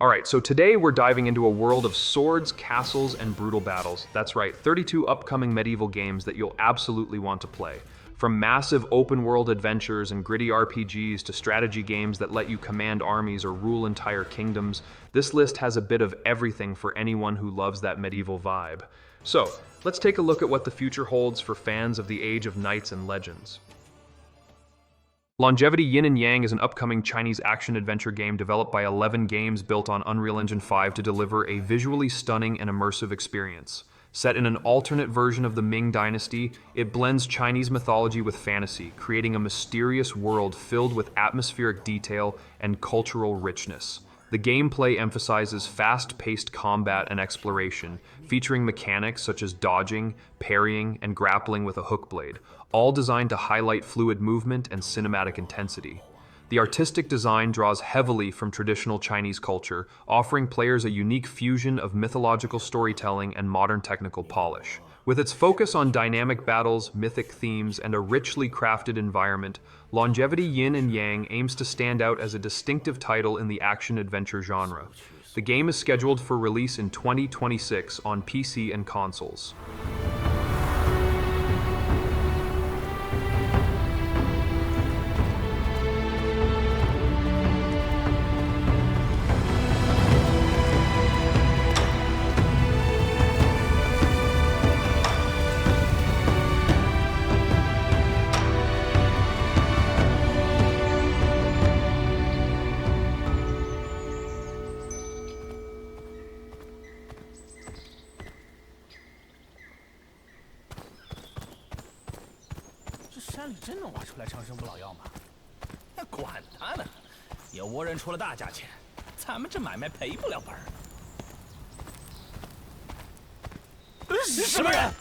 Alright, so today we're diving into a world of swords, castles, and brutal battles. That's right, 32 upcoming medieval games that you'll absolutely want to play. From massive open-world adventures and gritty RPGs to strategy games that let you command armies or rule entire kingdoms, this list has a bit of everything for anyone who loves that medieval vibe. So, let's take a look at what the future holds for fans of the Age of Knights and Legends. Longevity Yin and Yang is an upcoming Chinese action-adventure game developed by 11 Games built on Unreal Engine 5 to deliver a visually stunning and immersive experience. Set in an alternate version of the Ming Dynasty, it blends Chinese mythology with fantasy, creating a mysterious world filled with atmospheric detail and cultural richness. The gameplay emphasizes fast-paced combat and exploration, featuring mechanics such as dodging, parrying, and grappling with a hook blade, all designed to highlight fluid movement and cinematic intensity. The artistic design draws heavily from traditional Chinese culture, offering players a unique fusion of mythological storytelling and modern technical polish. With its focus on dynamic battles, mythic themes, and a richly crafted environment, Longevity Yin and Yang aims to stand out as a distinctive title in the action-adventure genre. The game is scheduled for release in 2026 on PC and consoles.山里真能挖出来长生不老药吗？管他呢，有倭人出了大价钱，咱们这买卖赔不了本儿。什么人？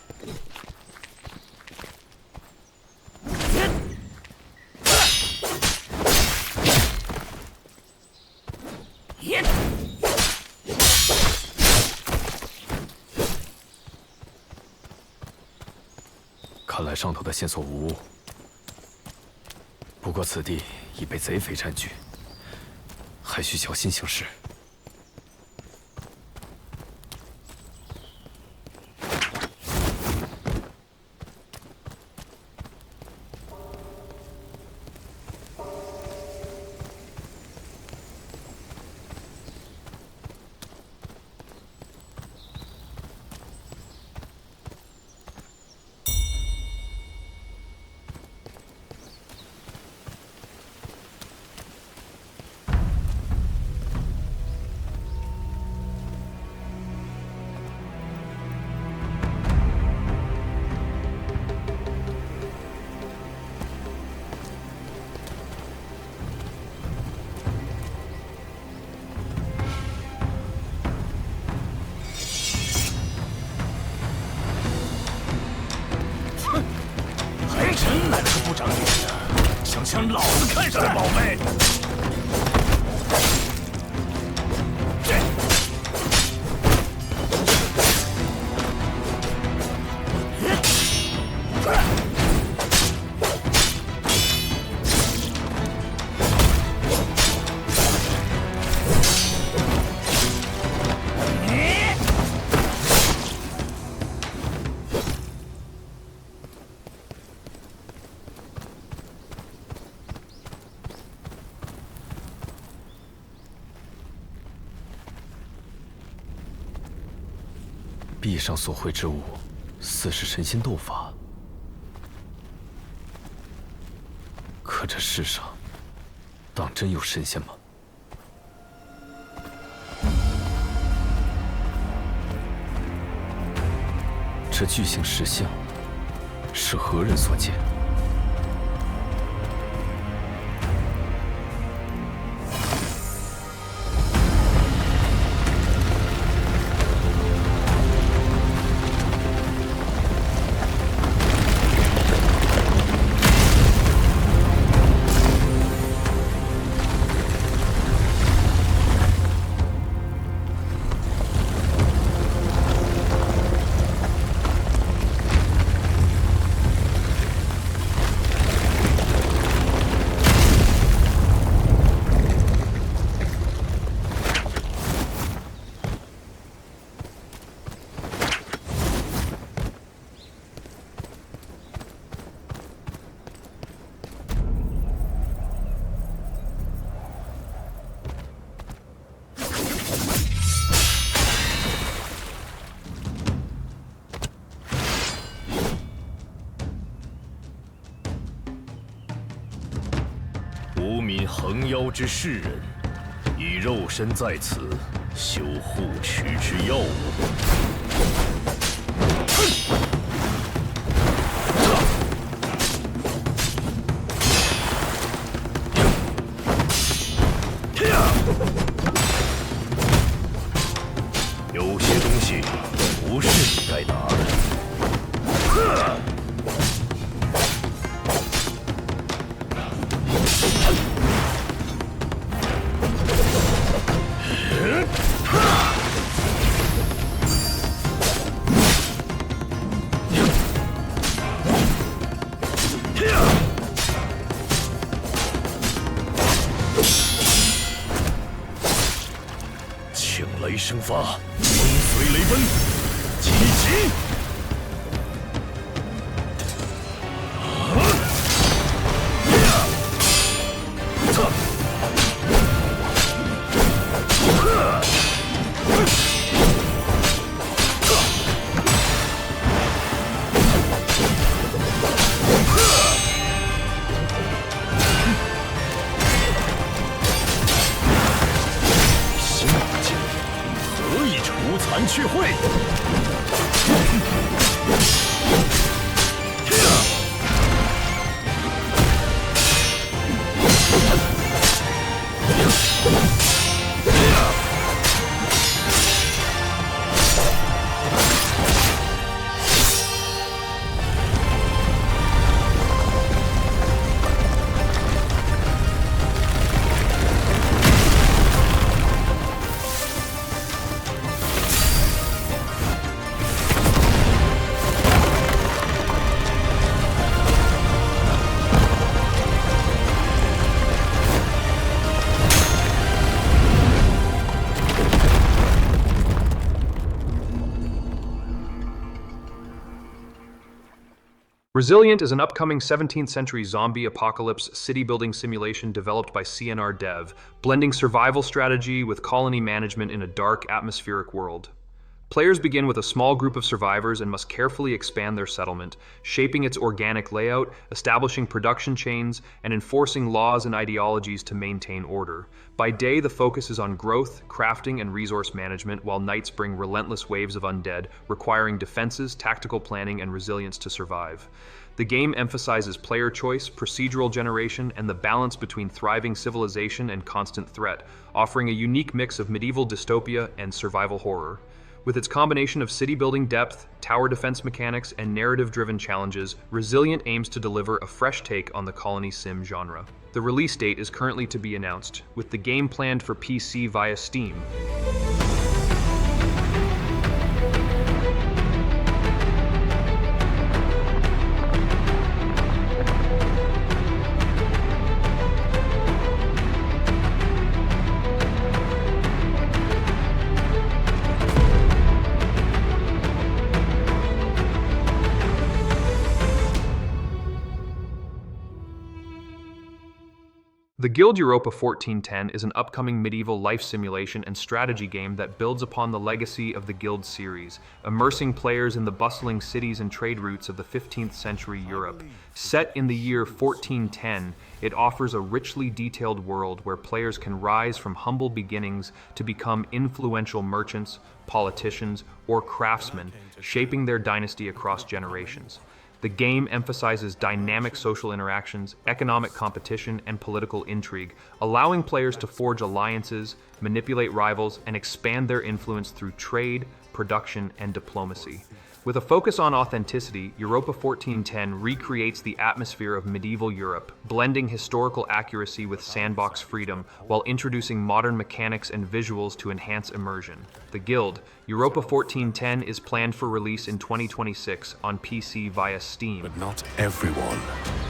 看来上头的线索无误。 不过此地已被贼匪占据，还需小心行事。真来了个不长眼的，想将老子看上的宝贝！壁上所绘之物，似是神仙斗法。可这世上，当真有神仙吗？这巨型石像，是何人所建？横妖之世人，以肉身在此，修护持之要务。有些东西不是你该拿的。 雷生发，风随雷奔，急急！去会。Resilient is an upcoming 17th century zombie apocalypse city building simulation developed by CNR Dev, blending survival strategy with colony management in a dark, atmospheric world. Players begin with a small group of survivors and must carefully expand their settlement, shaping its organic layout, establishing production chains, and enforcing laws and ideologies to maintain order. By day, the focus is on growth, crafting, and resource management, while nights bring relentless waves of undead, requiring defenses, tactical planning, and resilience to survive. The game emphasizes player choice, procedural generation, and the balance between thriving civilization and constant threat, offering a unique mix of medieval dystopia and survival horror. With its combination of city-building depth, tower defense mechanics, and narrative-driven challenges, Resilient aims to deliver a fresh take on the colony sim genre. The release date is currently to be announced, with the game planned for PC via Steam. The Guild Europa 1410 is an upcoming medieval life simulation and strategy game that builds upon the legacy of the Guild series, immersing players in the bustling cities and trade routes of the 15th century Europe. Set in the year 1410, it offers a richly detailed world where players can rise from humble beginnings to become influential merchants, politicians, or craftsmen, shaping their dynasty across generations. The game emphasizes dynamic social interactions, economic competition, and political intrigue, allowing players to forge alliances, manipulate rivals, and expand their influence through trade, production, and diplomacy. With a focus on authenticity, Europa 1410 recreates the atmosphere of medieval Europe, blending historical accuracy with sandbox freedom while introducing modern mechanics and visuals to enhance immersion. The Guild, Europa 1410 is planned for release in 2026 on PC via Steam. But not everyone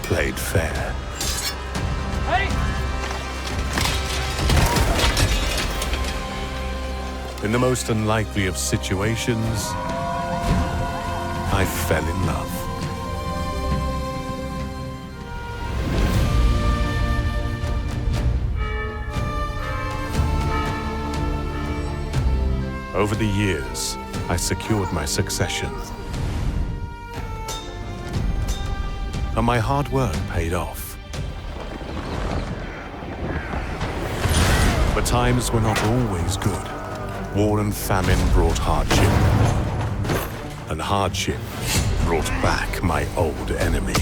played fair. Hey! In the most unlikely of situations, I fell in love. Over the years, I secured my succession. And my hard work paid off. times were not always good. War and famine brought hardship. And hardship brought back my old enemy.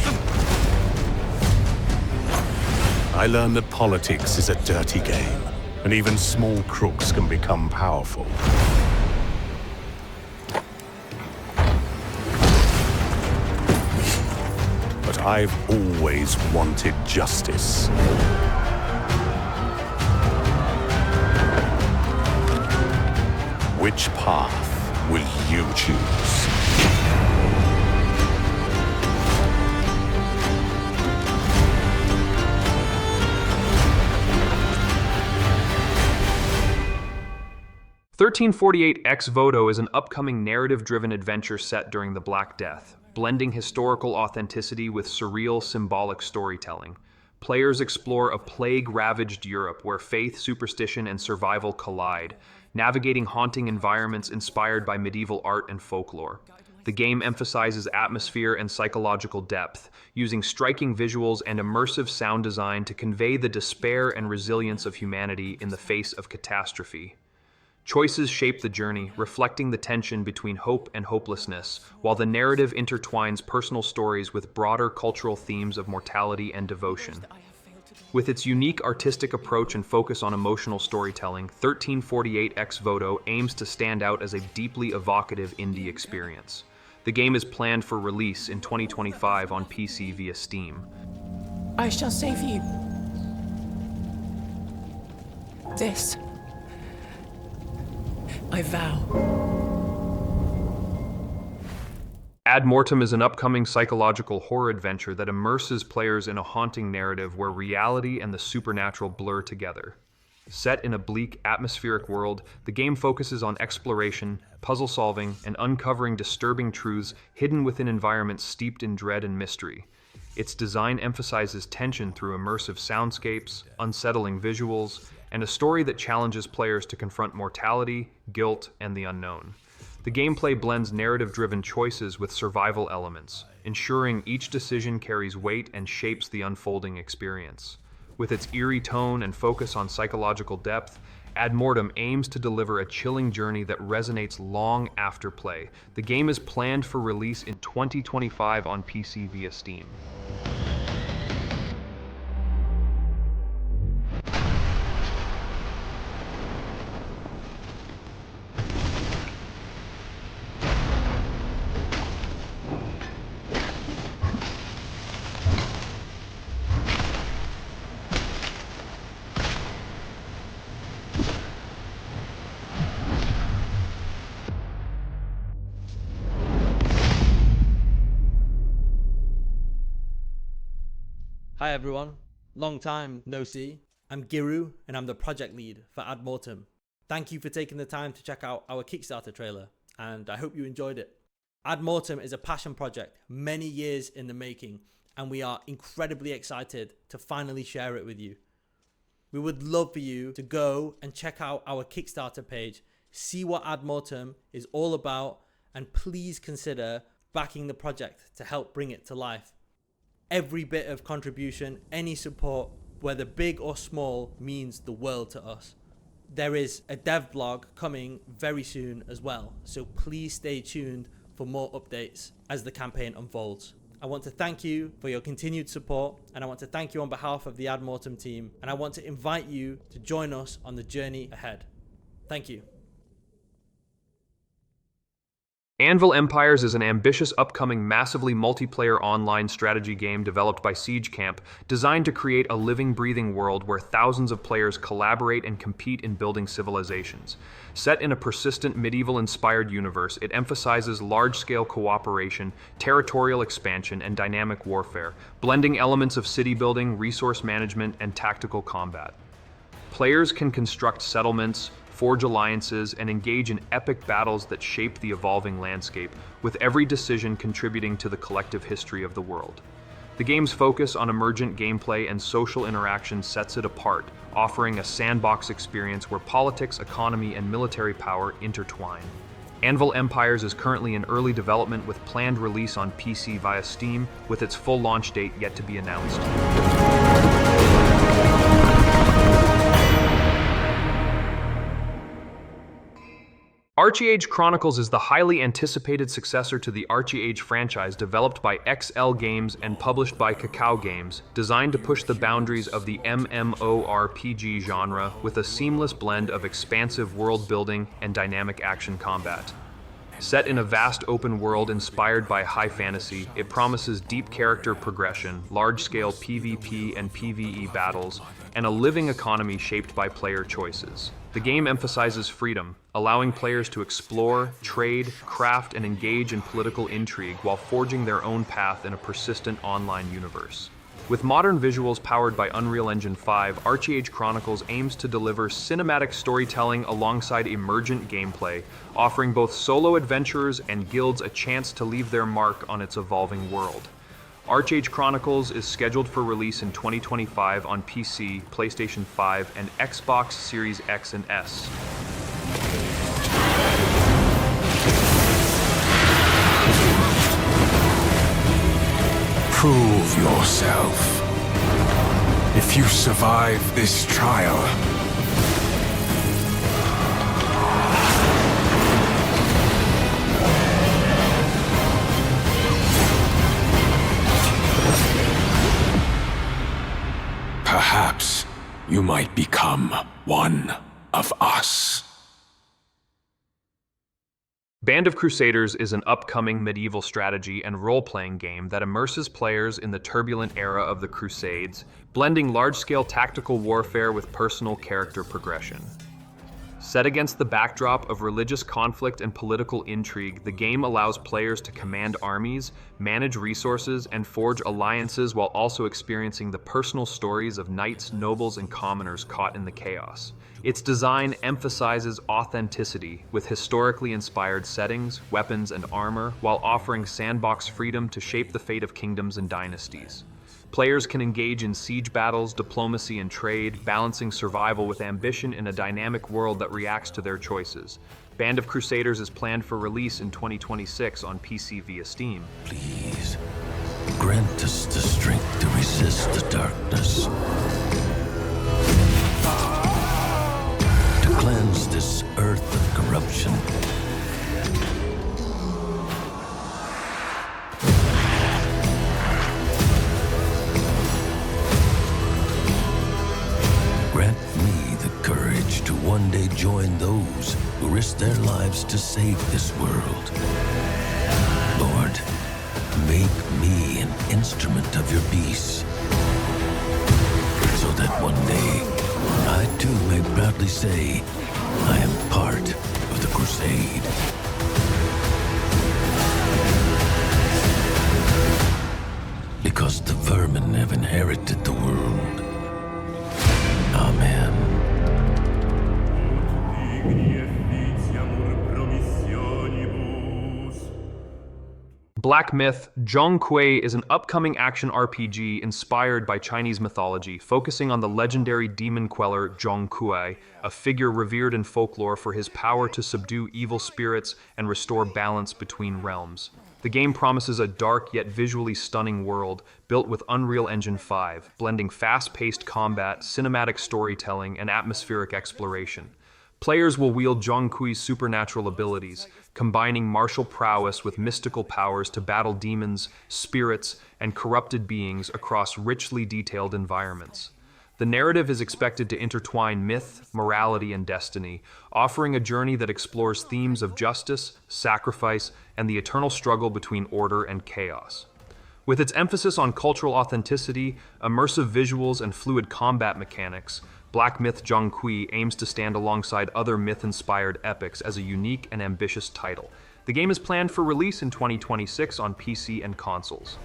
I learned that politics is a dirty game, and even small crooks can become powerful. But I've always wanted justice. Which path will you choose? Ex Voto is an upcoming narrative-driven adventure set during the Black Death, blending historical authenticity with surreal, symbolic storytelling. Players explore a plague-ravaged Europe where faith, superstition, and survival collide, navigating haunting environments inspired by medieval art and folklore. The game emphasizes atmosphere and psychological depth, using striking visuals and immersive sound design to convey the despair and resilience of humanity in the face of catastrophe. Choices shape the journey, reflecting the tension between hope and hopelessness, while the narrative intertwines personal stories with broader cultural themes of mortality and devotion. With its unique artistic approach and focus on emotional storytelling, 1348 Ex Voto aims to stand out as a deeply evocative indie experience. The game is planned for release in 2025 on PC via Steam. I shall save you. This I vow. Mortem is an upcoming psychological horror adventure that immerses players in a haunting narrative where reality and the supernatural blur together. Set in a bleak, atmospheric world, the game focuses on exploration, puzzle solving, and uncovering disturbing truths hidden within environments steeped in dread and mystery. Its design emphasizes tension through immersive soundscapes, unsettling visuals, and a story that challenges players to confront mortality, guilt, and the unknown. The gameplay blends narrative-driven choices with survival elements, ensuring each decision carries weight and shapes the unfolding experience. With its eerie tone and focus on psychological depth, Mortem aims to deliver a chilling journey that resonates long after play. The game is planned for release in 2025 on PC via Steam. Hi everyone, long time no see. I'm Giru and I'm the project lead for Mortem. Thank you for taking the time to check out our Kickstarter trailer and I hope you enjoyed it. Mortem is a passion project, many years in the making, and we are incredibly excited to finally share it with you. We would love for you to go and check out our Kickstarter page, see what Mortem is all about, and please consider backing the project to help bring it to life. Every bit of contribution, any support, whether big or small, means the world to us. There is a dev blog coming very soon as well, so please stay tuned for more updates as the campaign unfolds. I want to thank you for your continued support, and I want to thank you on behalf of the Mortem team, and I want to invite you to join us on the journey ahead. Thank you. Anvil Empires is an ambitious upcoming massively multiplayer online strategy game developed by Siege Camp, designed to create a living, breathing world where thousands of players collaborate and compete in building civilizations. Set in a persistent medieval-inspired universe, it emphasizes large-scale cooperation, territorial expansion, and dynamic warfare, blending elements of city building, resource management, and tactical combat. Players can construct settlements, forge alliances, and engage in epic battles that shape the evolving landscape, with every decision contributing to the collective history of the world. The game's focus on emergent gameplay and social interaction sets it apart, offering a sandbox experience where politics, economy, and military power intertwine. Anvil Empires is currently in early development with planned release on PC via Steam, with its full launch date yet to be announced. ArcheAge Chronicles is the highly anticipated successor to the ArcheAge franchise developed by XL Games and published by Kakao Games, designed to push the boundaries of the MMORPG genre with a seamless blend of expansive world building and dynamic action combat. Set in a vast open world inspired by high fantasy, it promises deep character progression, large-scale PvP and PvE battles, and a living economy shaped by player choices. The game emphasizes freedom, allowing players to explore, trade, craft, and engage in political intrigue while forging their own path in a persistent online universe. With modern visuals powered by Unreal Engine 5, ArcheAge Chronicles aims to deliver cinematic storytelling alongside emergent gameplay, offering both solo adventurers and guilds a chance to leave their mark on its evolving world. ArcheAge Chronicles is scheduled for release in 2025 on PC, PlayStation 5, and Xbox Series X and S. Prove yourself. If you survive this trial, perhaps you might become one of us. Band of Crusaders is an upcoming medieval strategy and role-playing game that immerses players in the turbulent era of the Crusades, blending large-scale tactical warfare with personal character progression. Set against the backdrop of religious conflict and political intrigue, the game allows players to command armies, manage resources, and forge alliances while also experiencing the personal stories of knights, nobles, and commoners caught in the chaos. Its design emphasizes authenticity with historically inspired settings, weapons, and armor, while offering sandbox freedom to shape the fate of kingdoms and dynasties. Players can engage in siege battles, diplomacy, and trade, balancing survival with ambition in a dynamic world that reacts to their choices. Band of Crusaders is planned for release in 2026 on PC via Steam. Please, grant us the strength to resist the darkness. To cleanse this earth of corruption. Grant me the courage to one day join those who risk their lives to save this world. Lord, make me an instrument of your peace, so that one day I too may proudly say I am part of the crusade. Because the vermin have inherited the world. Amen. Black Myth: Zhong is an upcoming action RPG inspired by Chinese mythology, focusing on the legendary demon queller Zhong, a figure revered in folklore for his power to subdue evil spirits and restore balance between realms. The game promises a dark yet visually stunning world built with Unreal Engine 5, blending fast-paced combat, cinematic storytelling, and atmospheric exploration. Players will wield Zhong's supernatural abilities, combining martial prowess with mystical powers to battle demons, spirits, and corrupted beings across richly detailed environments. The narrative is expected to intertwine myth, morality, and destiny, offering a journey that explores themes of justice, sacrifice, and the eternal struggle between order and chaos. With its emphasis on cultural authenticity, immersive visuals, and fluid combat mechanics, Black Myth Zhong aims to stand alongside other myth-inspired epics as a unique and ambitious title. The game is planned for release in 2026 on PC and consoles.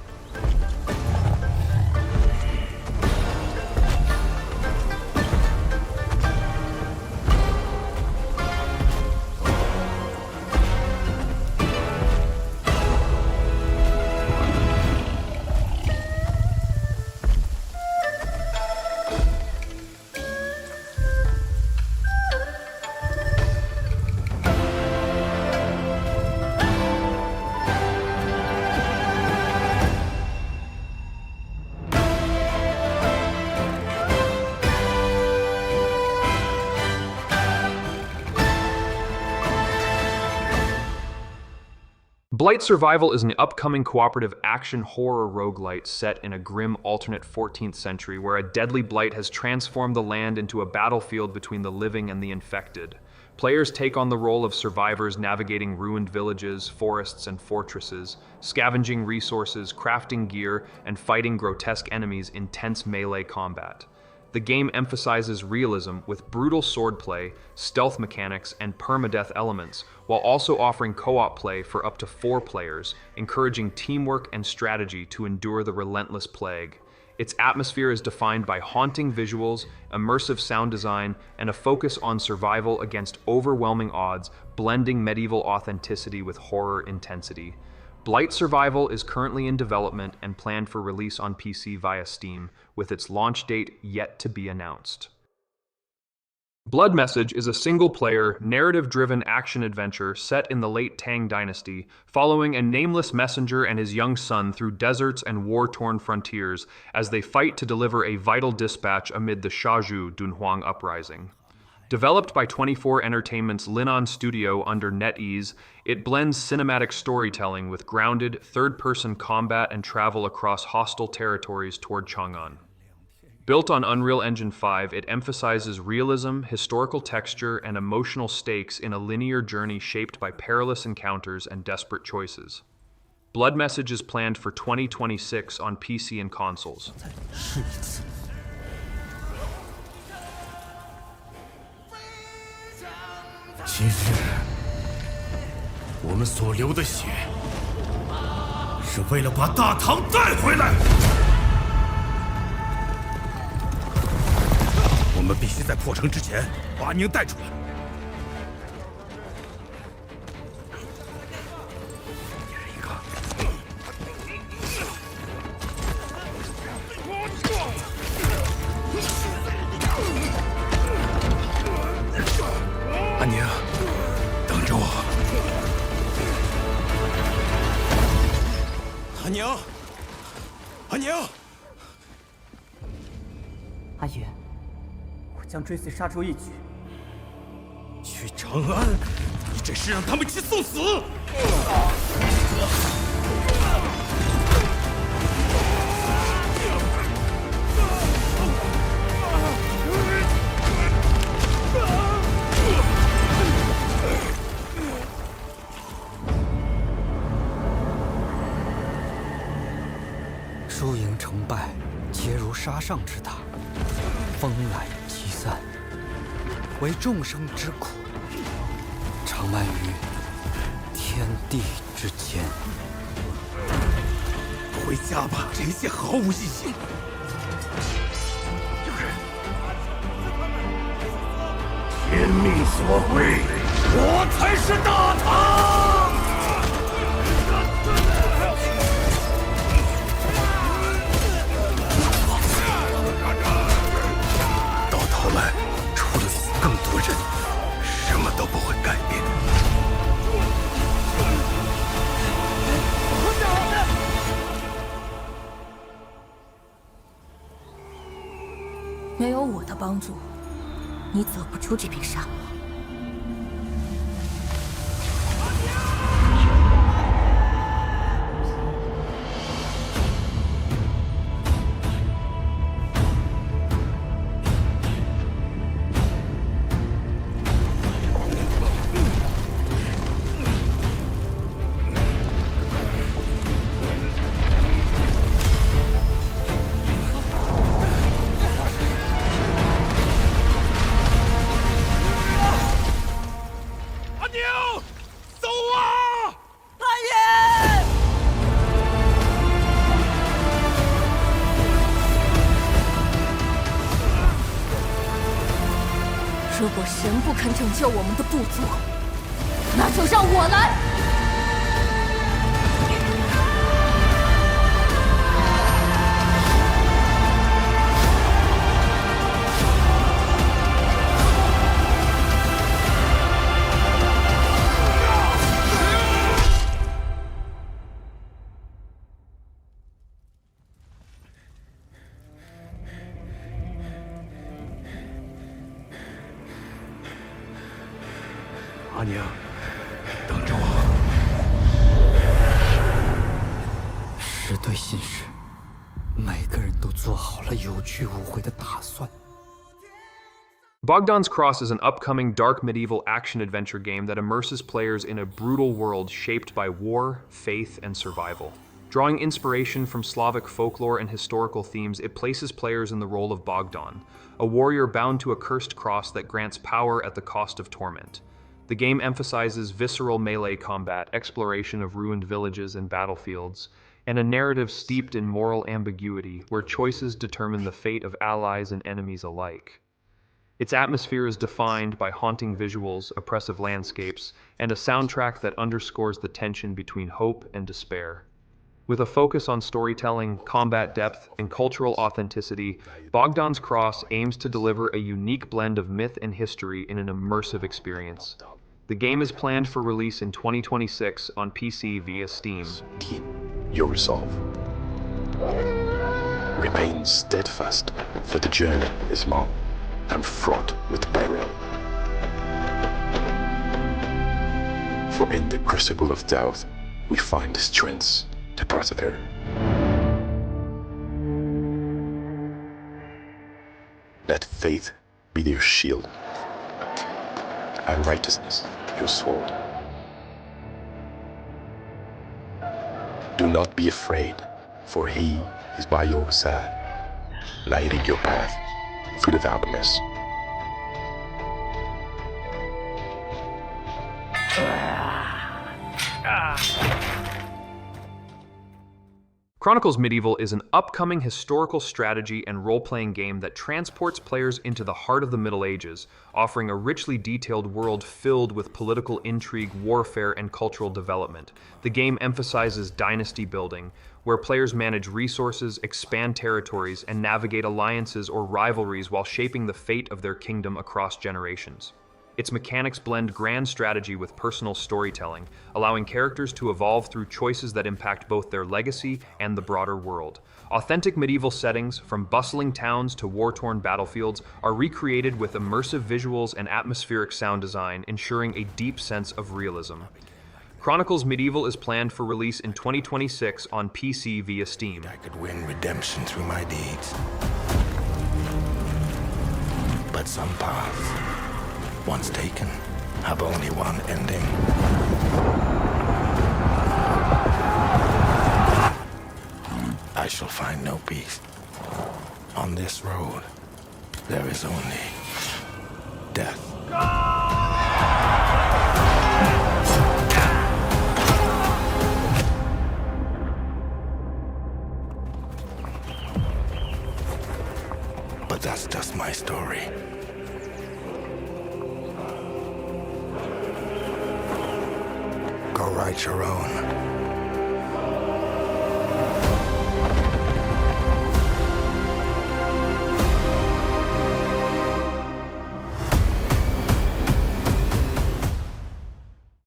Blight Survival is an upcoming cooperative action horror roguelite set in a grim alternate 14th century where a deadly blight has transformed the land into a battlefield between the living and the infected. Players take on the role of survivors navigating ruined villages, forests, and fortresses, scavenging resources, crafting gear, and fighting grotesque enemies in tense melee combat. The game emphasizes realism with brutal swordplay, stealth mechanics, and permadeath elements, while also offering co-op play for up to 4 players, encouraging teamwork and strategy to endure the relentless plague. Its atmosphere is defined by haunting visuals, immersive sound design, and a focus on survival against overwhelming odds, blending medieval authenticity with horror intensity. Blight Survival is currently in development and planned for release on PC via Steam, with its launch date yet to be announced. Blood Message is a single-player, narrative-driven action-adventure set in the late Tang Dynasty, following a nameless messenger and his young son through deserts and war-torn frontiers as they fight to deliver a vital dispatch amid the Shaju Dunhuang uprising. Developed by 24 Entertainment's Linan Studio under NetEase, it blends cinematic storytelling with grounded, third-person combat and travel across hostile territories toward Chang'an. Built on Unreal Engine 5, it emphasizes realism, historical texture, and emotional stakes in a linear journey shaped by perilous encounters and desperate choices. Blood Message is planned for 2026 on PC and consoles. 今日我们所流的血，是为了把大唐带回来。我们必须在破城之前把宁带出来。一人一个。安宁，等着我。安宁，安宁，阿爷。 将追随杀出一举。去长安，你这是让他们去送死！输赢成败，皆如沙上之塔，风来即散，为众生之苦，长漫于天地之间。回家吧，这一切毫无意义。有人，天命所归，我才是大唐。 我们除了死更多人，什么都不会改变。没有我的帮助，你走不出这片沙漠。 如果神不肯拯救我们的部族，那就让我来。阿宁，等着我。是对信使，每个人都做好了有去无回的打算。Bogdans Cross is an upcoming dark medieval action-adventure game that immerses players in a brutal world shaped by war, faith, and survival. Drawing inspiration from Slavic folklore and historical themes, it places players in the role of Bogdan, a warrior bound to a cursed cross that grants power at the cost of torment. The game emphasizes visceral melee combat, exploration of ruined villages and battlefields, and a narrative steeped in moral ambiguity where choices determine the fate of allies and enemies alike. Its atmosphere is defined by haunting visuals, oppressive landscapes, and a soundtrack that underscores the tension between hope and despair. With a focus on storytelling, combat depth, and cultural authenticity, Bogdans Cross aims to deliver a unique blend of myth and history in an immersive experience. The game is planned for release in 2026 on PC via Steam. Your resolve. Remain steadfast, for the journey is long and fraught with peril. For in the crucible of doubt, we find the strength to persevere. Let faith be your shield, and righteousness your sword. Do not be afraid, for he is by your side, lighting your path through the darkness. Chronicles Medieval is an upcoming historical strategy and role-playing game that transports players into the heart of the Middle Ages, offering a richly detailed world filled with political intrigue, warfare, and cultural development. The game emphasizes dynasty building, where players manage resources, expand territories, and navigate alliances or rivalries while shaping the fate of their kingdom across generations. Its mechanics blend grand strategy with personal storytelling, allowing characters to evolve through choices that impact both their legacy and the broader world. Authentic medieval settings, from bustling towns to war-torn battlefields, are recreated with immersive visuals and atmospheric sound design, ensuring a deep sense of realism. Chronicles Medieval is planned for release in 2026 on PC via Steam. I could win redemption through my deeds. But some paths, once taken, have only one ending. I shall find no peace. On this road, there is only death. But that's just my story. Go write your own.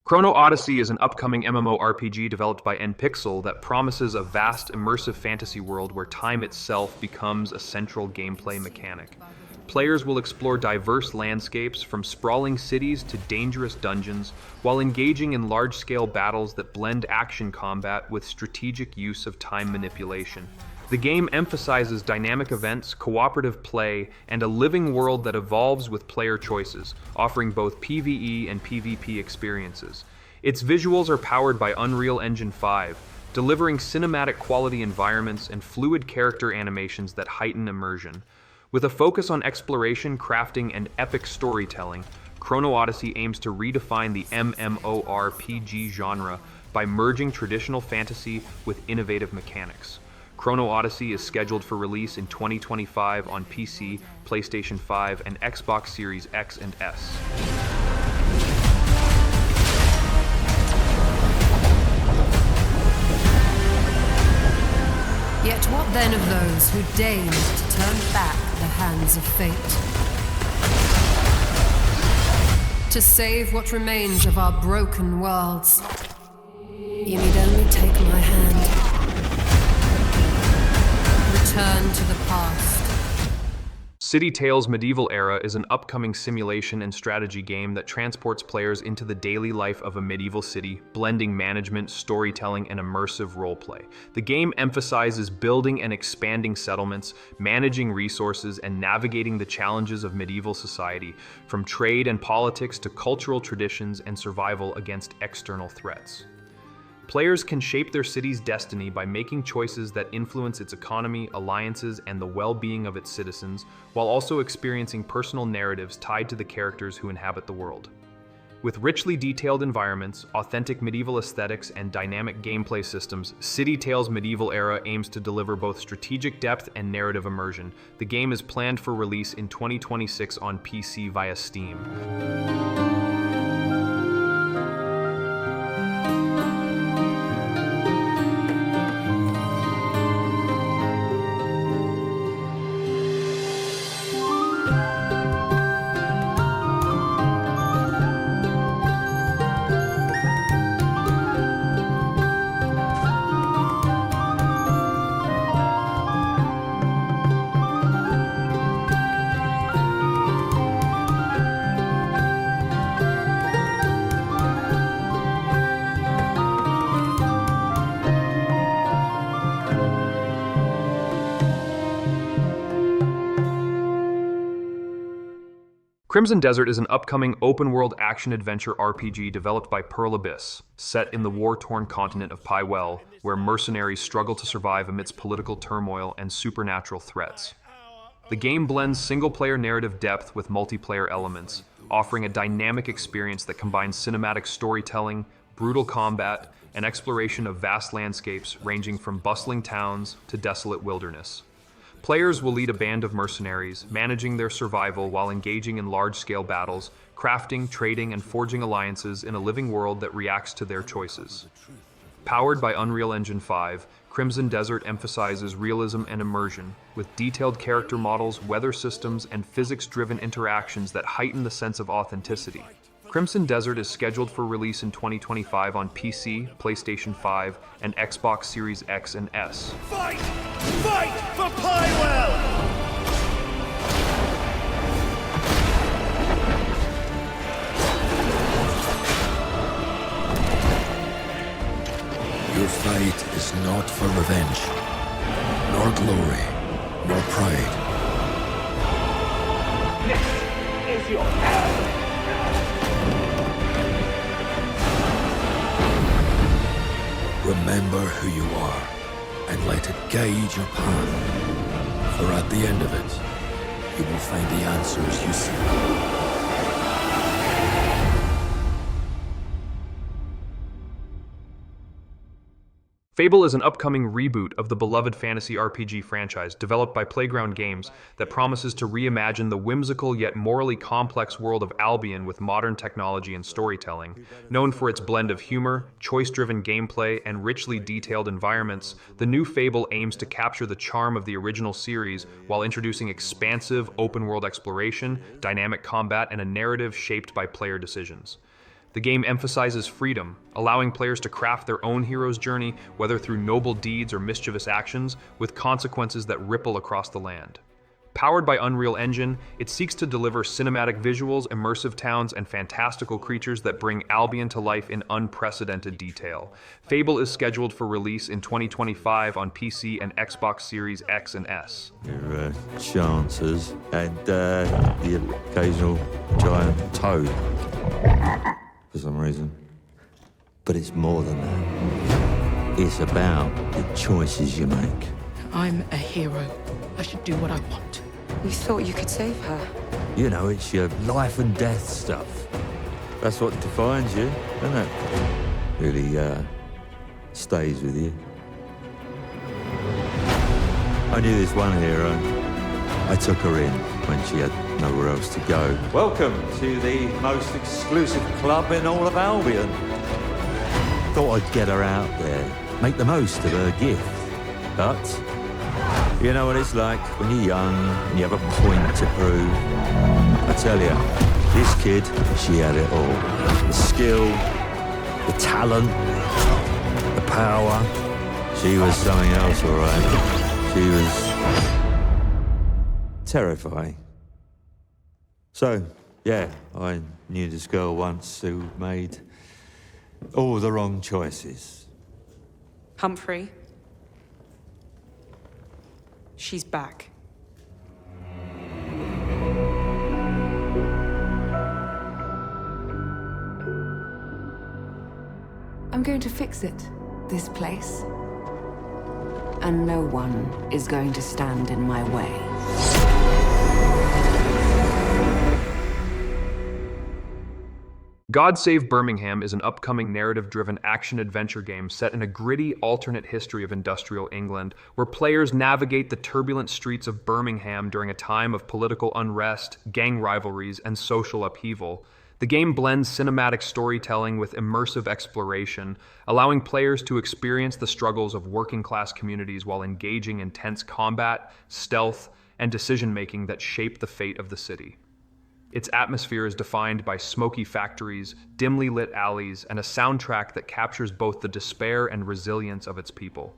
Chrono Odyssey is an upcoming MMORPG developed by nPixel that promises a vast, immersive fantasy world where time itself becomes a central gameplay mechanic. Players will explore diverse landscapes, from sprawling cities to dangerous dungeons, while engaging in large-scale battles that blend action combat with strategic use of time manipulation. The game emphasizes dynamic events, cooperative play, and a living world that evolves with player choices, offering both PvE and PvP experiences. Its visuals are powered by Unreal Engine 5, delivering cinematic quality environments and fluid character animations that heighten immersion. With a focus on exploration, crafting, and epic storytelling, Chrono Odyssey aims to redefine the MMORPG genre by merging traditional fantasy with innovative mechanics. Chrono Odyssey is scheduled for release in 2025 on PC, PlayStation 5, and Xbox Series X and S. Yet what then of those who deigned to turn back the hands of fate? To save what remains of our broken worlds, you need only take my hand. Return to the past. City Tales Medieval Era is an upcoming simulation and strategy game that transports players into the daily life of a medieval city, blending management, storytelling, and immersive roleplay. The game emphasizes building and expanding settlements, managing resources, and navigating the challenges of medieval society, from trade and politics to cultural traditions and survival against external threats. Players can shape their city's destiny by making choices that influence its economy, alliances, and the well-being of its citizens, while also experiencing personal narratives tied to the characters who inhabit the world. With richly detailed environments, authentic medieval aesthetics, and dynamic gameplay systems, City Tales Medieval Era aims to deliver both strategic depth and narrative immersion. The game is planned for release in 2026 on PC via Steam. Crimson Desert is an upcoming open-world action-adventure RPG developed by Pearl Abyss, set in the war-torn continent of Pywell, where mercenaries struggle to survive amidst political turmoil and supernatural threats. The game blends single-player narrative depth with multiplayer elements, offering a dynamic experience that combines cinematic storytelling, brutal combat, and exploration of vast landscapes ranging from bustling towns to desolate wilderness. Players will lead a band of mercenaries, managing their survival while engaging in large-scale battles, crafting, trading, and forging alliances in a living world that reacts to their choices. Powered by Unreal Engine 5, Crimson Desert emphasizes realism and immersion, with detailed character models, weather systems, and physics-driven interactions that heighten the sense of authenticity. Crimson Desert is scheduled for release in 2025 on PC, PlayStation 5, and Xbox Series X and S. Fight! Fight for Pywell! Your fight is not for revenge, nor glory, nor pride. This is your hell! Remember who you are, and let it guide your path. For at the end of it, you will find the answers you seek. Fable is an upcoming reboot of the beloved fantasy RPG franchise developed by Playground Games that promises to reimagine the whimsical yet morally complex world of Albion with modern technology and storytelling. Known for its blend of humor, choice-driven gameplay, and richly detailed environments, the new Fable aims to capture the charm of the original series while introducing expansive, open-world exploration, dynamic combat, and a narrative shaped by player decisions. The game emphasizes freedom, allowing players to craft their own hero's journey, whether through noble deeds or mischievous actions, with consequences that ripple across the land. Powered by Unreal Engine, it seeks to deliver cinematic visuals, immersive towns, and fantastical creatures that bring Albion to life in unprecedented detail. Fable is scheduled for release in 2025 on PC and Xbox Series X and S. Your chances and the occasional giant toad. For some reason. But it's more than that. It's about the choices you make. I'm a hero. I should do what I want. We thought you could save her. You know, it's your life and death stuff. That's what defines you, doesn't it? Really, stays with you. I knew this one hero. I took her in when she had nowhere else to go. Welcome to the most exclusive club in all of Albion. Thought I'd get her out there, make the most of her gift. But, you know what it's like when you're young and you have a point to prove. I tell you, this kid, she had it all. The skill, the talent, the power. She was something else, all right. She was terrifying. So, yeah, I knew this girl once who made all the wrong choices. Humphrey. She's back. I'm going to fix it, this place. And no one is going to stand in my way. Save Birmingham is an upcoming narrative-driven action-adventure game set in a gritty alternate history of industrial England, where players navigate the turbulent streets of Birmingham during a time of political unrest, gang rivalries, and social upheaval. The game blends cinematic storytelling with immersive exploration, allowing players to experience the struggles of working-class communities while engaging in tense combat, stealth, and decision-making that shape the fate of the city. Its atmosphere is defined by smoky factories, dimly lit alleys, and a soundtrack that captures both the despair and resilience of its people.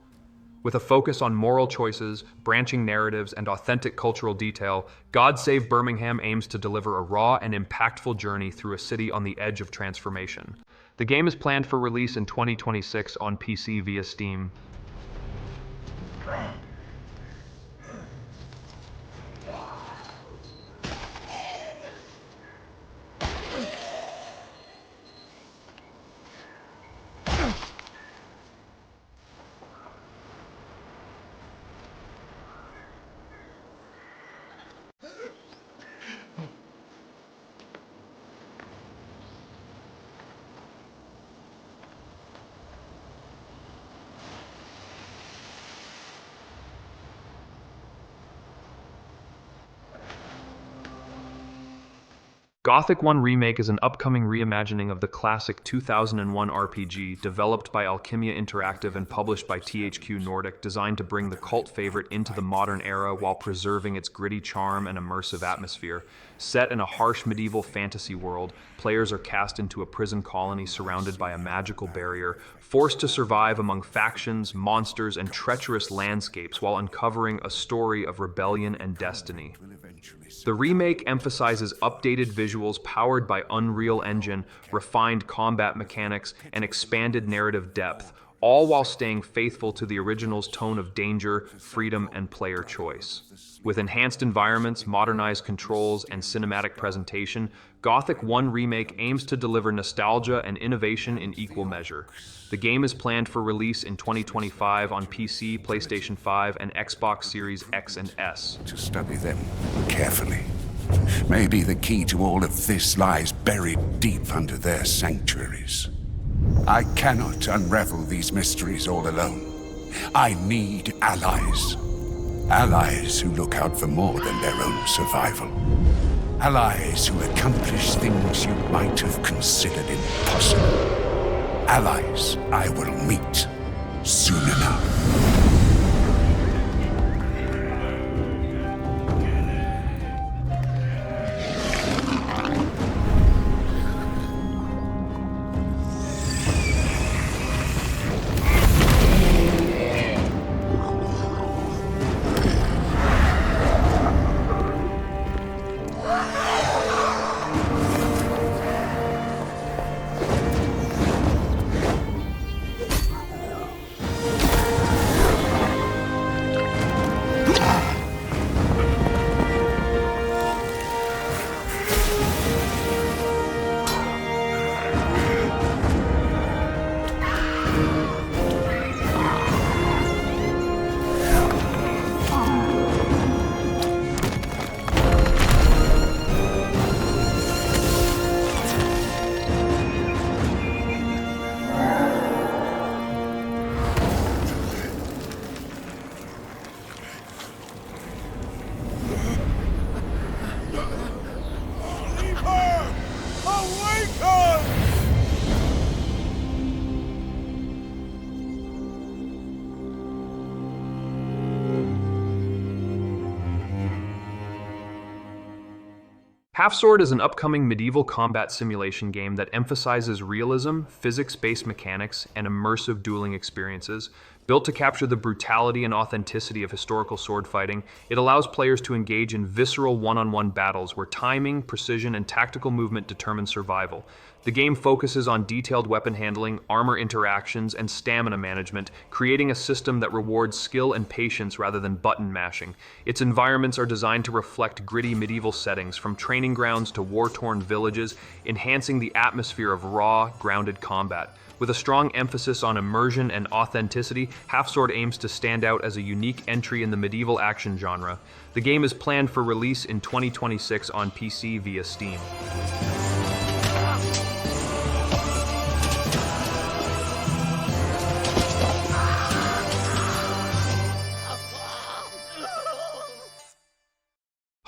With a focus on moral choices, branching narratives, and authentic cultural detail, Save Birmingham aims to deliver a raw and impactful journey through a city on the edge of transformation. The game is planned for release in 2026 on PC via Steam. Gothic 1 Remake is an upcoming reimagining of the classic 2001 RPG developed by Alchemia Interactive and published by THQ Nordic, designed to bring the cult favorite into the modern era while preserving its gritty charm and immersive atmosphere. Set in a harsh medieval fantasy world, players are cast into a prison colony surrounded by a magical barrier, forced to survive among factions, monsters, and treacherous landscapes while uncovering a story of rebellion and destiny. The remake emphasizes updated visuals powered by Unreal Engine, refined combat mechanics, and expanded narrative depth, all while staying faithful to the original's tone of danger, freedom, and player choice. With enhanced environments, modernized controls, and cinematic presentation, Gothic 1 Remake aims to deliver nostalgia and innovation in equal measure. The game is planned for release in 2025 on PC, PlayStation 5, and Xbox Series X and S. To study them carefully. Maybe the key to all of this lies buried deep under their sanctuaries. I cannot unravel these mysteries all alone. I need allies. Allies who look out for more than their own survival. Allies who accomplish things you might have considered impossible. Allies I will meet soon enough. Half-Sword is an upcoming medieval combat simulation game that emphasizes realism, physics-based mechanics, and immersive dueling experiences. Built to capture the brutality and authenticity of historical sword fighting, it allows players to engage in visceral one-on-one battles where timing, precision, and tactical movement determine survival. The game focuses on detailed weapon handling, armor interactions, and stamina management, creating a system that rewards skill and patience rather than button mashing. Its environments are designed to reflect gritty medieval settings, from training grounds to war-torn villages, enhancing the atmosphere of raw, grounded combat. With a strong emphasis on immersion and authenticity, Half-Sword aims to stand out as a unique entry in the medieval action genre. The game is planned for release in 2026 on PC via Steam.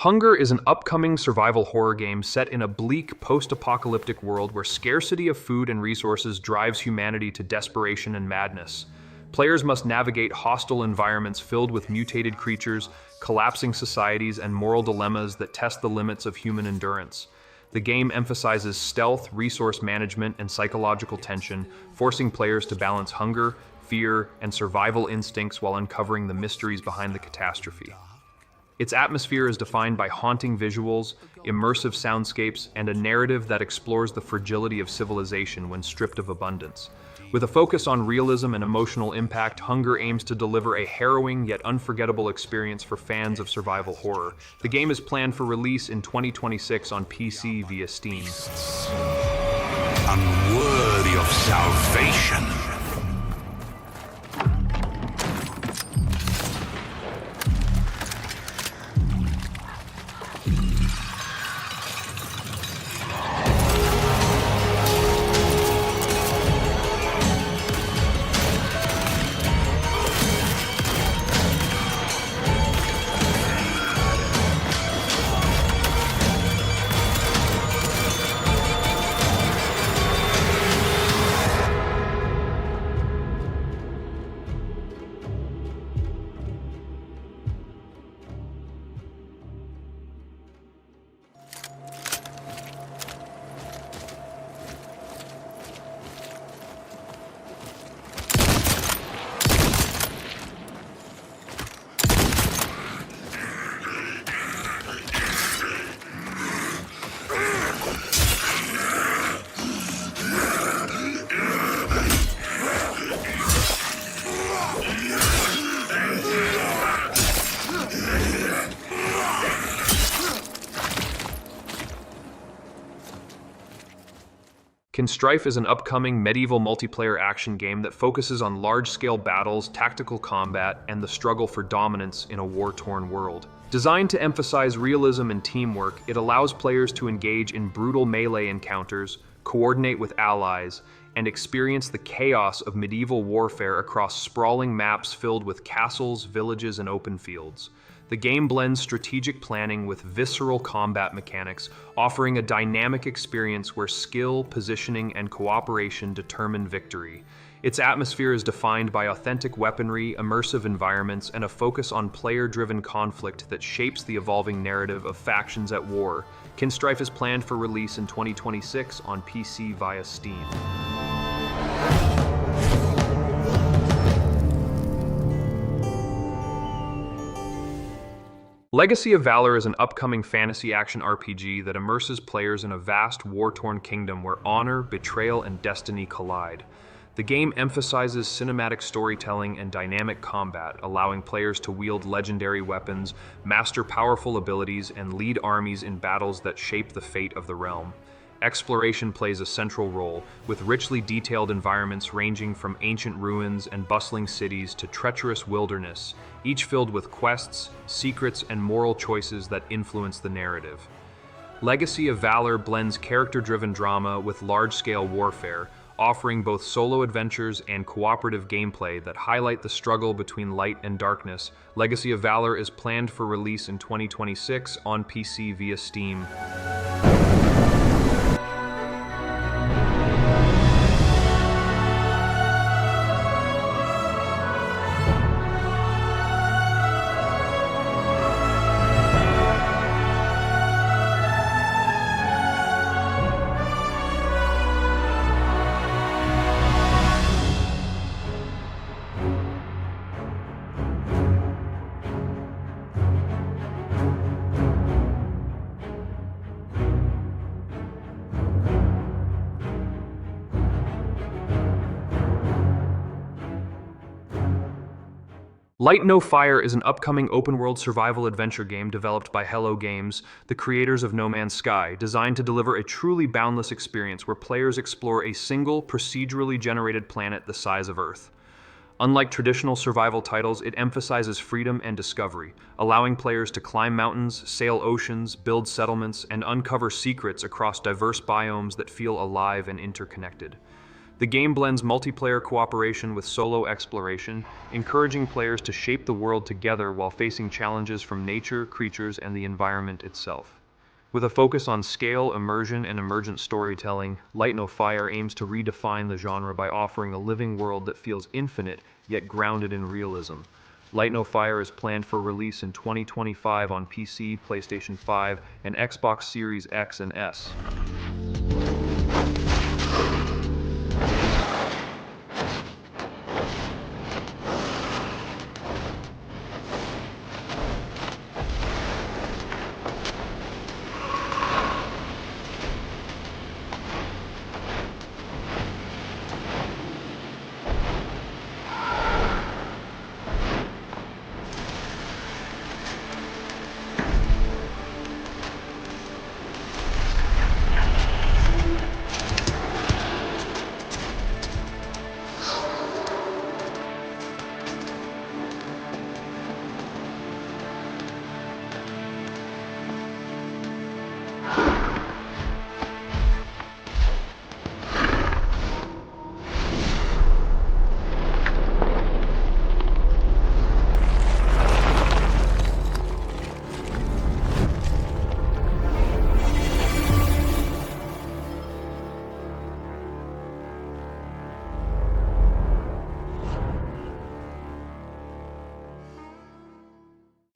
Hunger is an upcoming survival horror game set in a bleak, post-apocalyptic world where scarcity of food and resources drives humanity to desperation and madness. Players must navigate hostile environments filled with mutated creatures, collapsing societies, and moral dilemmas that test the limits of human endurance. The game emphasizes stealth, resource management, and psychological tension, forcing players to balance hunger, fear, and survival instincts while uncovering the mysteries behind the catastrophe. Its atmosphere is defined by haunting visuals, immersive soundscapes, and a narrative that explores the fragility of civilization when stripped of abundance. With a focus on realism and emotional impact, Hunger aims to deliver a harrowing yet unforgettable experience for fans of survival horror. The game is planned for release in 2026 on PC via Steam. Unworthy of salvation. Kinstrife is an upcoming medieval multiplayer action game that focuses on large-scale battles, tactical combat, and the struggle for dominance in a war-torn world. Designed to emphasize realism and teamwork, it allows players to engage in brutal melee encounters, coordinate with allies, and experience the chaos of medieval warfare across sprawling maps filled with castles, villages, and open fields. The game blends strategic planning with visceral combat mechanics, offering a dynamic experience where skill, positioning, and cooperation determine victory. Its atmosphere is defined by authentic weaponry, immersive environments, and a focus on player-driven conflict that shapes the evolving narrative of factions at war. Kinstrife is planned for release in 2026 on PC via Steam. Legacy of Valor is an upcoming fantasy action RPG that immerses players in a vast, war-torn kingdom where honor, betrayal, and destiny collide. The game emphasizes cinematic storytelling and dynamic combat, allowing players to wield legendary weapons, master powerful abilities, and lead armies in battles that shape the fate of the realm. Exploration plays a central role, with richly detailed environments ranging from ancient ruins and bustling cities to treacherous wilderness, each filled with quests, secrets, and moral choices that influence the narrative. Legacy of Valor blends character-driven drama with large-scale warfare, offering both solo adventures and cooperative gameplay that highlight the struggle between light and darkness. Legacy of Valor is planned for release in 2026 on PC via Steam. Light No Fire is an upcoming open-world survival adventure game developed by Hello Games, the creators of No Man's Sky, designed to deliver a truly boundless experience where players explore a single, procedurally generated planet the size of Earth. Unlike traditional survival titles, it emphasizes freedom and discovery, allowing players to climb mountains, sail oceans, build settlements, and uncover secrets across diverse biomes that feel alive and interconnected. The game blends multiplayer cooperation with solo exploration, encouraging players to shape the world together while facing challenges from nature, creatures, and the environment itself. With a focus on scale, immersion, and emergent storytelling, Light No Fire aims to redefine the genre by offering a living world that feels infinite, yet grounded in realism. Light No Fire is planned for release in 2025 on PC, PlayStation 5, and Xbox Series X and S.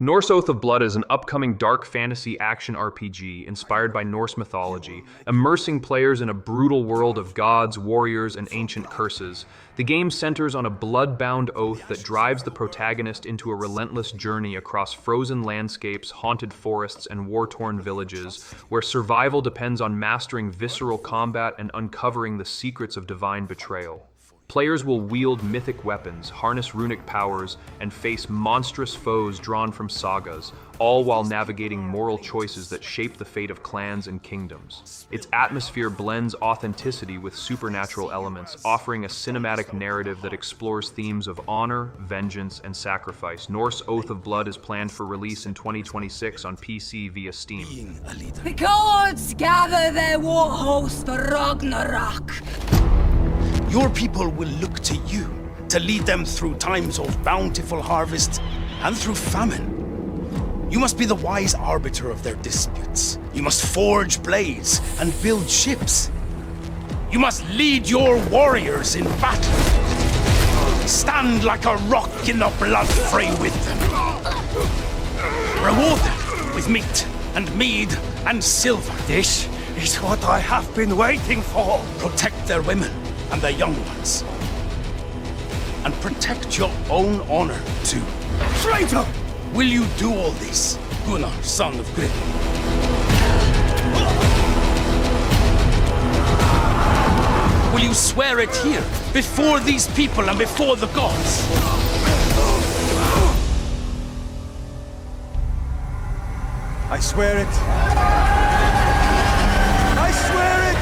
Norse Oath of Blood is an upcoming dark fantasy action RPG inspired by Norse mythology, immersing players in a brutal world of gods, warriors, and ancient curses. The game centers on a blood-bound oath that drives the protagonist into a relentless journey across frozen landscapes, haunted forests, and war-torn villages, where survival depends on mastering visceral combat and uncovering the secrets of divine betrayal. Players will wield mythic weapons, harness runic powers, and face monstrous foes drawn from sagas, all while navigating moral choices that shape the fate of clans and kingdoms. Its atmosphere blends authenticity with supernatural elements, offering a cinematic narrative that explores themes of honor, vengeance, and sacrifice. Norse Oath of Blood is planned for release in 2026 on PC via Steam. The gods gather their war host for Ragnarok. Your people will look to you to lead them through times of bountiful harvest and through famine. You must be the wise arbiter of their disputes. You must forge blades and build ships. You must lead your warriors in battle. Stand like a rock in the blood fray with them. Reward them with meat and mead and silver. This is what I have been waiting for. Protect their women and their young ones. And protect your own honor, too. Traitor! Will you do all this, Gunnar, son of Grim? Will you swear it here, before these people and before the gods? I swear it. I swear it!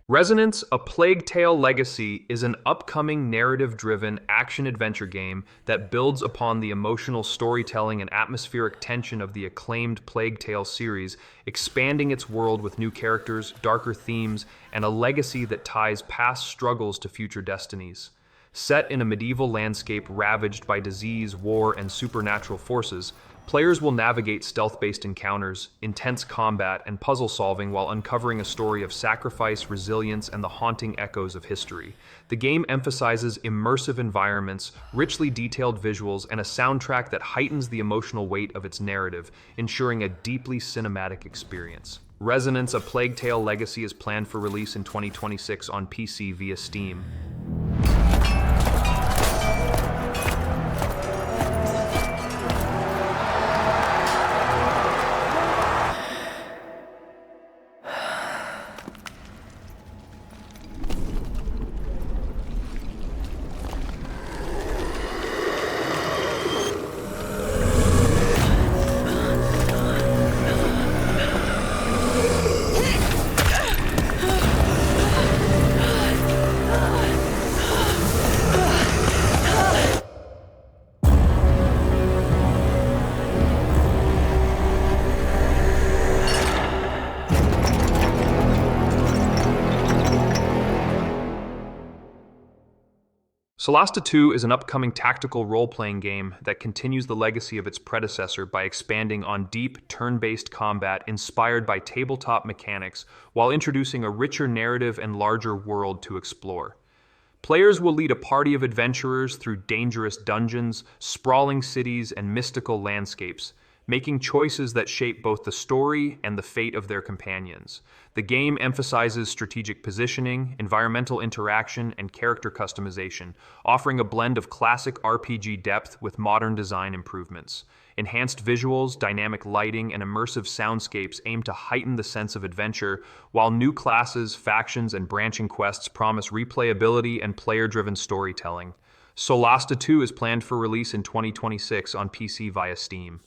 Resonance: A Plague Tale Legacy is an upcoming narrative-driven action-adventure game that builds upon the emotional storytelling and atmospheric tension of the acclaimed Plague Tale series, expanding its world with new characters, darker themes, and a legacy that ties past struggles to future destinies. Set in a medieval landscape ravaged by disease, war, and supernatural forces, players will navigate stealth-based encounters, intense combat, and puzzle-solving while uncovering a story of sacrifice, resilience, and the haunting echoes of history. The game emphasizes immersive environments, richly detailed visuals, and a soundtrack that heightens the emotional weight of its narrative, ensuring a deeply cinematic experience. Resonance: A Plague Tale Legacy is planned for release in 2026 on PC via Steam. Solasta 2 is an upcoming tactical role-playing game that continues the legacy of its predecessor by expanding on deep, turn-based combat inspired by tabletop mechanics while introducing a richer narrative and larger world to explore. Players will lead a party of adventurers through dangerous dungeons, sprawling cities, and mystical landscapes, making choices that shape both the story and the fate of their companions. The game emphasizes strategic positioning, environmental interaction, and character customization, offering a blend of classic RPG depth with modern design improvements. Enhanced visuals, dynamic lighting, and immersive soundscapes aim to heighten the sense of adventure, while new classes, factions, and branching quests promise replayability and player-driven storytelling. Solasta 2 is planned for release in 2026 on PC via Steam.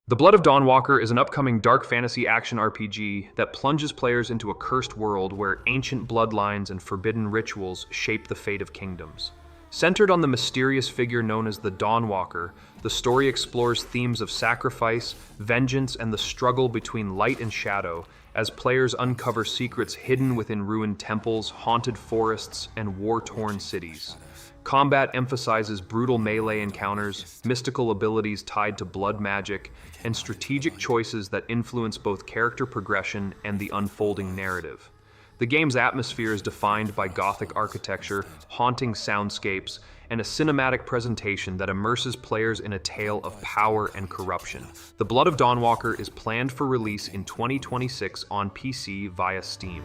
The Blood of Dawnwalker is an upcoming dark fantasy action RPG that plunges players into a cursed world where ancient bloodlines and forbidden rituals shape the fate of kingdoms. Centered on the mysterious figure known as the Dawnwalker, the story explores themes of sacrifice, vengeance, and the struggle between light and shadow as players uncover secrets hidden within ruined temples, haunted forests, and war-torn cities. Combat emphasizes brutal melee encounters, mystical abilities tied to blood magic, and strategic choices that influence both character progression and the unfolding narrative. The game's atmosphere is defined by Gothic architecture, haunting soundscapes, and a cinematic presentation that immerses players in a tale of power and corruption. The Blood of Dawnwalker is planned for release in 2026 on PC via Steam.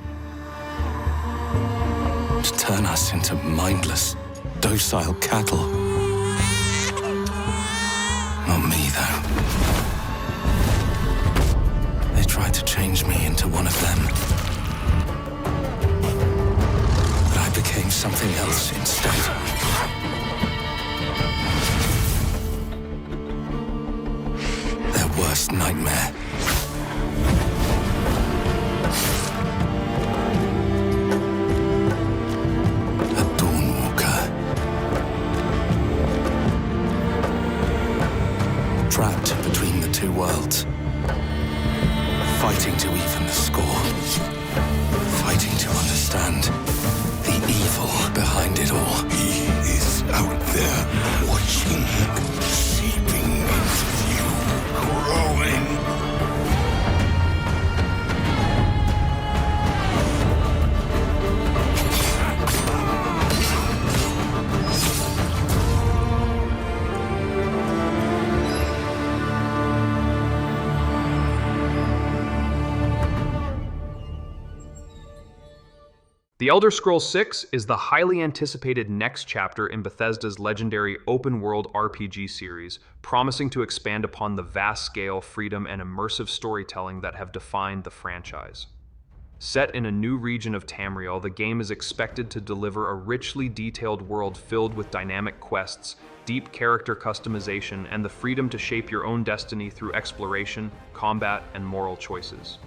To turn us into mindless, docile cattle. Not me, though. They tried to change me into one of them. But I became something else instead. Their worst nightmare. Trapped between the two worlds. Fighting to even the score. Fighting to understand the evil behind it all. He is out there watching, seeping into you, growing. The Elder Scrolls 6 is the highly anticipated next chapter in Bethesda's legendary open-world RPG series, promising to expand upon the vast scale, freedom, and immersive storytelling that have defined the franchise. Set in a new region of Tamriel, the game is expected to deliver a richly detailed world filled with dynamic quests, deep character customization, and the freedom to shape your own destiny through exploration, combat, and moral choices.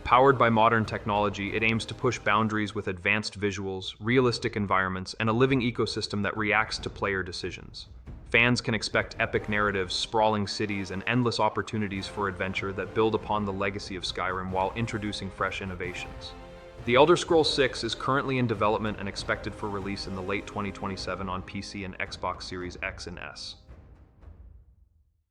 Powered by modern technology, it aims to push boundaries with advanced visuals, realistic environments, and a living ecosystem that reacts to player decisions. Fans can expect epic narratives, sprawling cities, and endless opportunities for adventure that build upon the legacy of Skyrim while introducing fresh innovations. The Elder Scrolls 6 is currently in development and expected for release in the late 2027 on PC and Xbox Series X and S.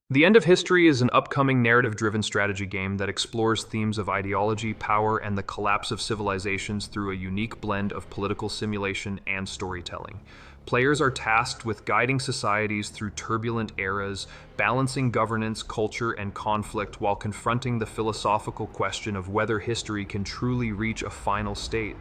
The End of History is an upcoming narrative-driven strategy game that explores themes of ideology, power, and the collapse of civilizations through a unique blend of political simulation and storytelling. Players are tasked with guiding societies through turbulent eras, balancing governance, culture, and conflict while confronting the philosophical question of whether history can truly reach a final state.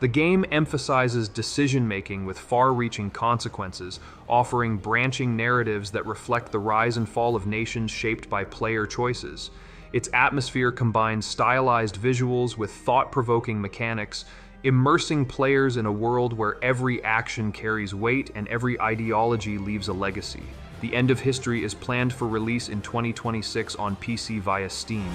The game emphasizes decision-making with far-reaching consequences, offering branching narratives that reflect the rise and fall of nations shaped by player choices. Its atmosphere combines stylized visuals with thought-provoking mechanics, immersing players in a world where every action carries weight and every ideology leaves a legacy. The End of History is planned for release in 2026 on PC via Steam.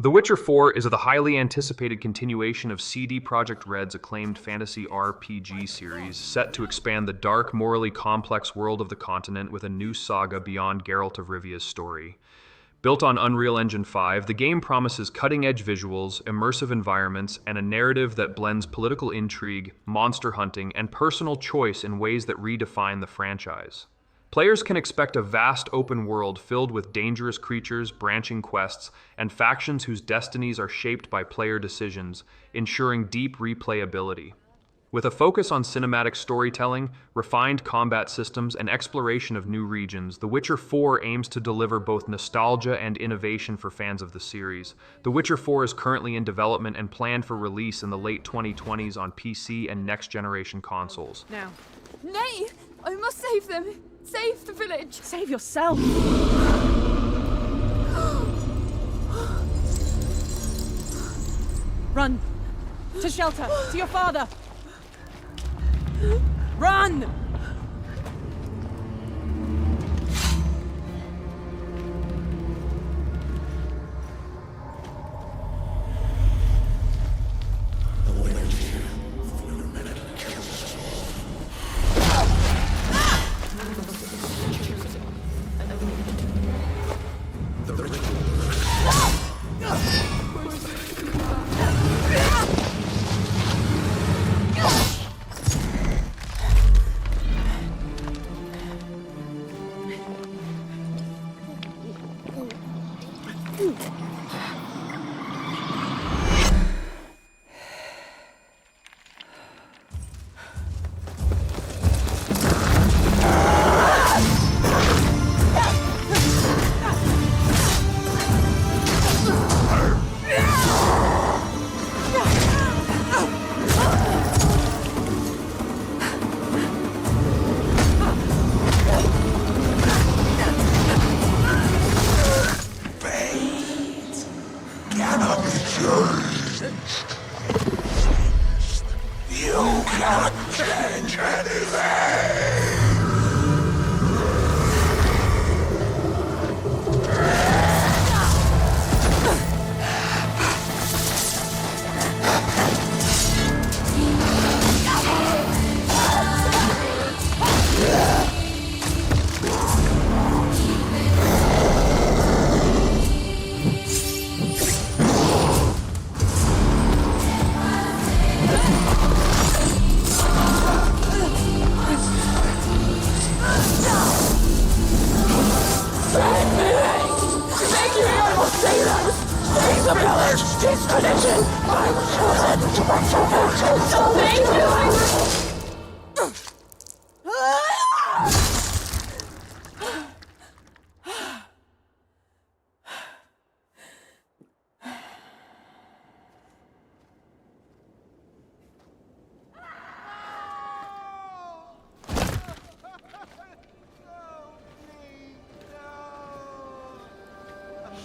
The Witcher 4 is the highly anticipated continuation of CD Projekt Red's acclaimed fantasy RPG series, set to expand the dark, morally complex world of the continent with a new saga beyond Geralt of Rivia's story. Built on Unreal Engine 5, the game promises cutting-edge visuals, immersive environments, and a narrative that blends political intrigue, monster hunting, and personal choice in ways that redefine the franchise. Players can expect a vast open world filled with dangerous creatures, branching quests, and factions whose destinies are shaped by player decisions, ensuring deep replayability. With a focus on cinematic storytelling, refined combat systems, and exploration of new regions, The Witcher 4 aims to deliver both nostalgia and innovation for fans of the series. The Witcher 4 is currently in development and planned for release in the late 2020s on PC and next-generation consoles. Now. Nay! I must save them! Save the village! Save yourself! Run! To shelter! To your father! Run!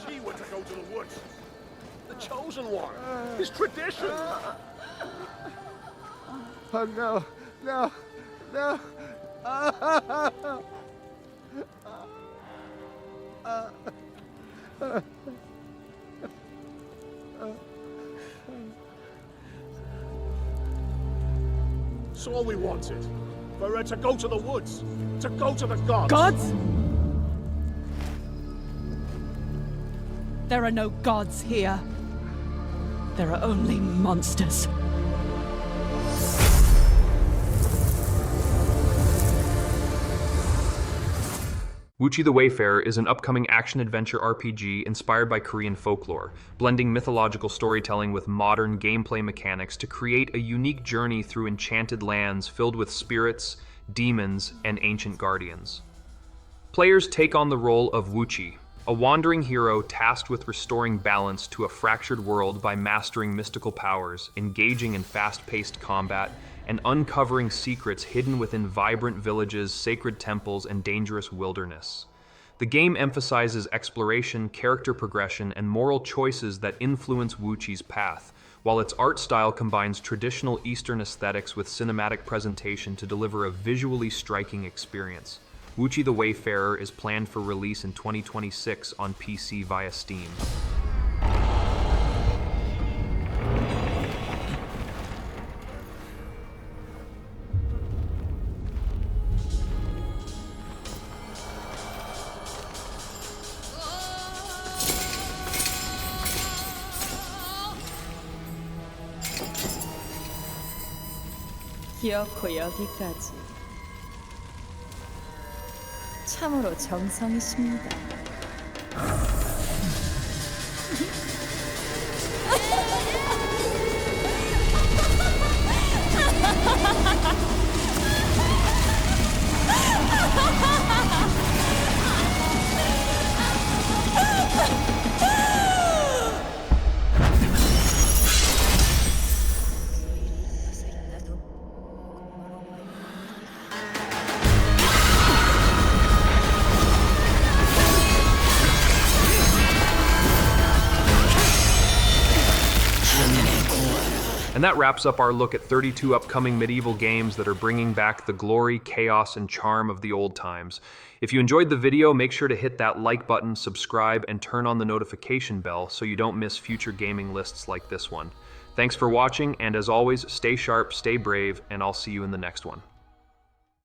She were to go to the woods. The chosen one. His tradition. Oh no, no, no. It's all we wanted. For her to go to the woods. To go to the gods. Gods? There are no gods here. There are only monsters. Woochi the Wayfarer is an upcoming action-adventure RPG inspired by Korean folklore, blending mythological storytelling with modern gameplay mechanics to create a unique journey through enchanted lands filled with spirits, demons, and ancient guardians. Players take on the role of Woochi, a wandering hero tasked with restoring balance to a fractured world by mastering mystical powers, engaging in fast-paced combat, and uncovering secrets hidden within vibrant villages, sacred temples, and dangerous wilderness. The game emphasizes exploration, character progression, and moral choices that influence Woochi's path, while its art style combines traditional Eastern aesthetics with cinematic presentation to deliver a visually striking experience. Woochi the Wayfarer is planned for release in 2026 on PC via Steam. 귀엽고 여기까지. 참으로 정성이십니다. And that wraps up our look at 32 upcoming medieval games that are bringing back the glory, chaos, and charm of the old times. If you enjoyed the video, make sure to hit that like button, subscribe, and turn on the notification bell so you don't miss future gaming lists like this one. Thanks for watching, and as always, stay sharp, stay brave, and I'll see you in the next one.